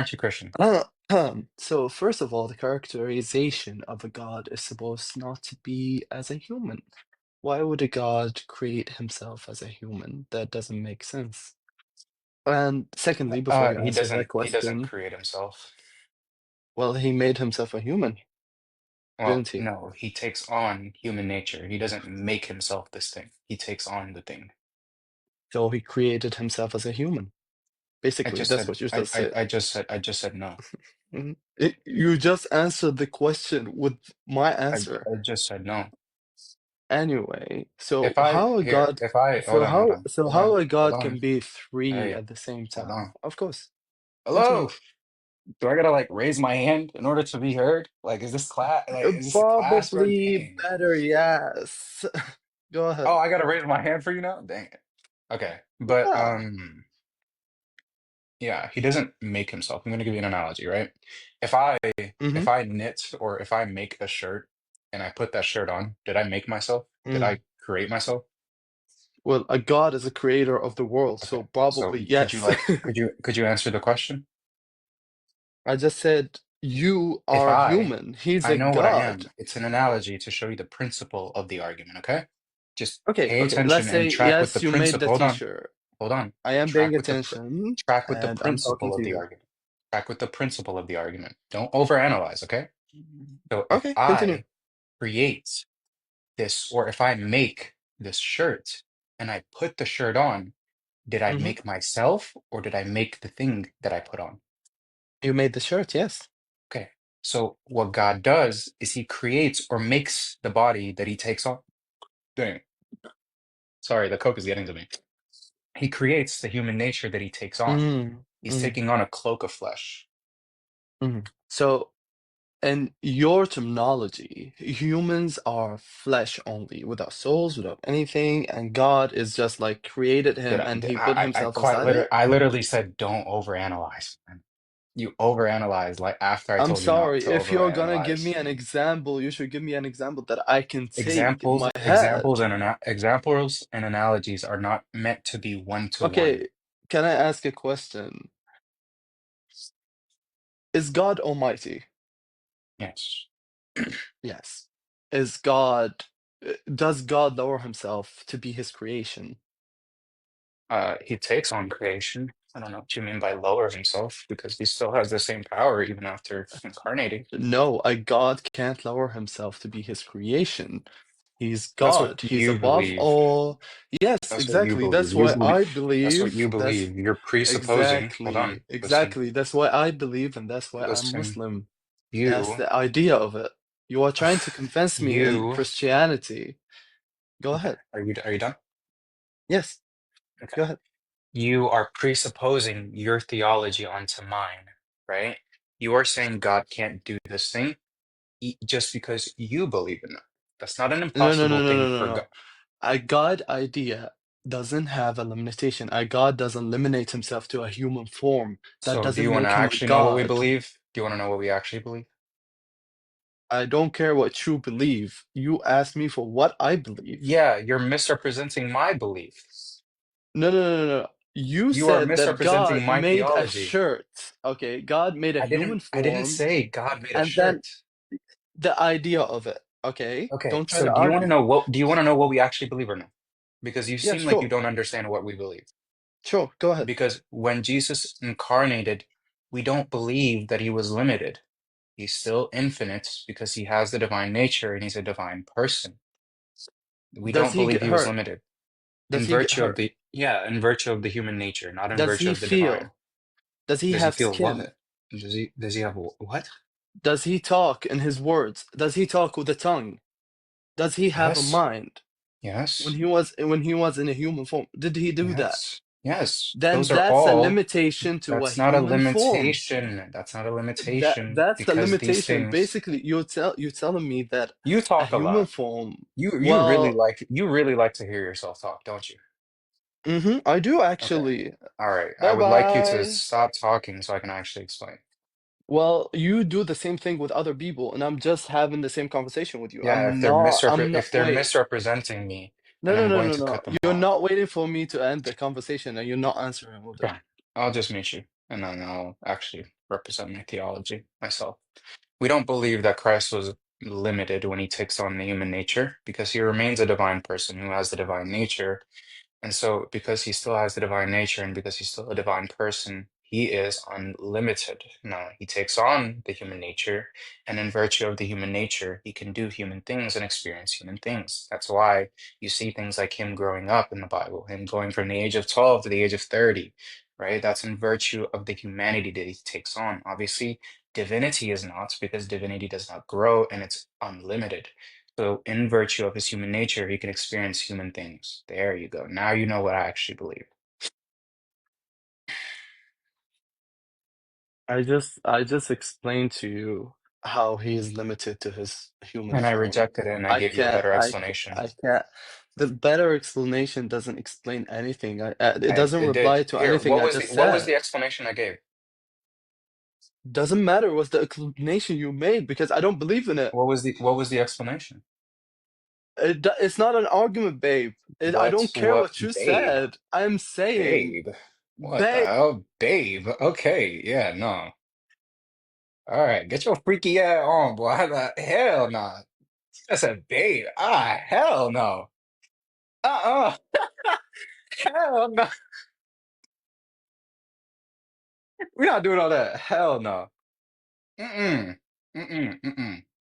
aren't you Christian? So first of all, the characterization of a god is supposed not to be as a human. Why would a god create himself as a human? That doesn't make sense. And secondly, before you He answer doesn't that he doesn't question, create himself. well, he made himself a human, Well, didn't he? no, he takes on human nature. He doesn't make himself this thing. He takes on the thing. So he created himself as a human. I Basically, just that's said what you just said. I just said no. You just answered the question with my answer. I just said no. Anyway, so how a god, If I so how, so how a hold god on. can be three Hey, at the same hold time? on. Of course. Continue. Hello? Do I gotta like raise my hand in order to be heard? Like, is this a class we're Probably taking? better, yes. Go Oh, ahead. I gotta raise my hand for you now? Dang it. Okay. But Yeah. yeah, he doesn't make himself. I'm gonna give you an analogy, right? If I Mm-hmm. if I knit or if I make a shirt and I put that shirt on, did I make myself? Did Mm. I create myself? Well, a god is a creator of the world, Okay. so So probably could you yes. like could you answer the question? I just said you If are human. He's I a know what I god. am, it's an analogy to show you the principle of the argument, okay? Just Okay, pay okay. Let's attention and say track with the yes, you made principle. the t-shirt. Hold on. I am paying Track with attention, track with the and I'm talking principle to of the you. argument. Track with the principle of the argument. Don't overanalyze, okay? So if Okay, continue. I create this or if I make this shirt and I put the shirt on, did I Mm-hmm. make myself or did I make the thing that I put on? You made the shirt, yes. Okay. So what God does is he creates or makes the body that he takes on. Dang. Sorry, the Coke is getting to me. He creates the human nature that he takes on. Mm, He's mm, taking on a cloak of flesh. mm. So, in your terminology, humans are flesh only, without souls, without anything, and God is just like created him and he put I himself inside it? I literally said don't overanalyze. Man. You overanalyze like after I I'm told you not sorry, to if you're gonna give overanalyze. me an example, you should give me an example that I can take in my head. Examples and analogies are not meant to be one to one. Okay, can I ask a question? Is God almighty? Yes. Yes. Is God, does God lower himself to be his creation? He takes on creation. I don't know what you mean by lower himself, because he still has the same power even after incarnating. No, a God can't lower himself to be his creation. He's That's what God. He's you above believe. all. Yes, That's what you exactly. believe. That's why I That's what believe. you That's believe. You're presupposing. Hold on. exactly, Listen. exactly. That's why I believe, and that's why I'm Listen. Muslim. That's You. the idea of it. You are trying to convince me in You. Christianity. Go Okay. ahead. Are you done? Yes, Okay. go ahead. You are presupposing your theology onto mine, right? You are saying God can't do this thing just because you believe in it. That's not an No, no, impossible no, no, thing no, no, for no. God. A God idea doesn't have a limitation. A God doesn't limit himself to a human form. That So, do you doesn't want to make him a actually know what we God. believe? Do you want to know what we actually believe? I don't care what you believe. You asked me for what I believe. Yeah, you're misrepresenting my belief. No, no, no, no, no. You You are said that misrepresenting God my made a theology. shirt. Okay, God made a human I didn't form, say God made a and then shirt. the idea of it. Okay, Okay, don't try so to argue. do you want to know what we actually believe or no? Because you Yeah, seem like you sure, don't understand what we believe. sure. Go ahead. Because when Jesus incarnated, we don't believe that he was limited. He's still infinite because he has the divine nature and he's a divine person. We Does don't he believe get he was hurt? limited Does he get hurt? in virtue of the human nature, not in Does virtue he of the divine. feel? Does he Does he have feel skin? what? Does he have what? Does he talk in his words? Does he talk with the tongue? Does he have a Yes. mind? Yes. When he was in a human form, did he do that? Yes. Yes. Then Those are that's a all limitation to a That's not a human form. limitation. That's not a That limitation that's the because these limitation. things Basically, you're telling me that you a talk a human lot. form. Well, You really like to hear yourself talk, don't you? I do Okay. actually. All right. I Bye would like you to bye. stop talking so I can actually explain. Well, you do the same thing with other people, and I'm just having the same conversation with you. Yeah, I'm not, if they're wait. misrepresenting me, No, then no, I'm no, going no, to no. cut them You're off. not waiting for me to end the conversation, and you're not answering with it. Okay. I'll just mute you. and then I'll actually represent my theology myself. We don't believe that Christ was limited when he takes on the human nature because he remains a divine person who has the divine nature. And so, because he still has the divine nature and because he's still a divine person, he is unlimited. Now, he takes on the human nature, and in virtue of the human nature, he can do human things and experience human things. That's why you see things like him growing up in the Bible, him going from the age of 12 to the age of 30, right? That's in virtue of the humanity that he takes on. Obviously, divinity is not, because divinity does not grow and it's unlimited. So, in virtue of his human nature, he can experience human things. There you go. Now you know what I actually believe. I just explained to you how he is limited to his human And I form. rejected it and I I gave you a can't better I ca- explanation. I can't the better explanation doesn't explain anything. It I, doesn't it did. reply to Here, anything I just what was said. the explanation I gave? Doesn't matter what's the explanation you made because I don't believe in it. What was the explanation? It's not an argument, babe. I don't care What what you babe? said. I'm saying, Babe. What the babe. hell? Babe. Okay, yeah, no. All right, get your freaky ass on, boy. Hell no. I said babe. Ah, hell no. Uh-uh. Hell no. We're not doing all that. Hell no. Mm-mm. Mm-mm. Mm-mm.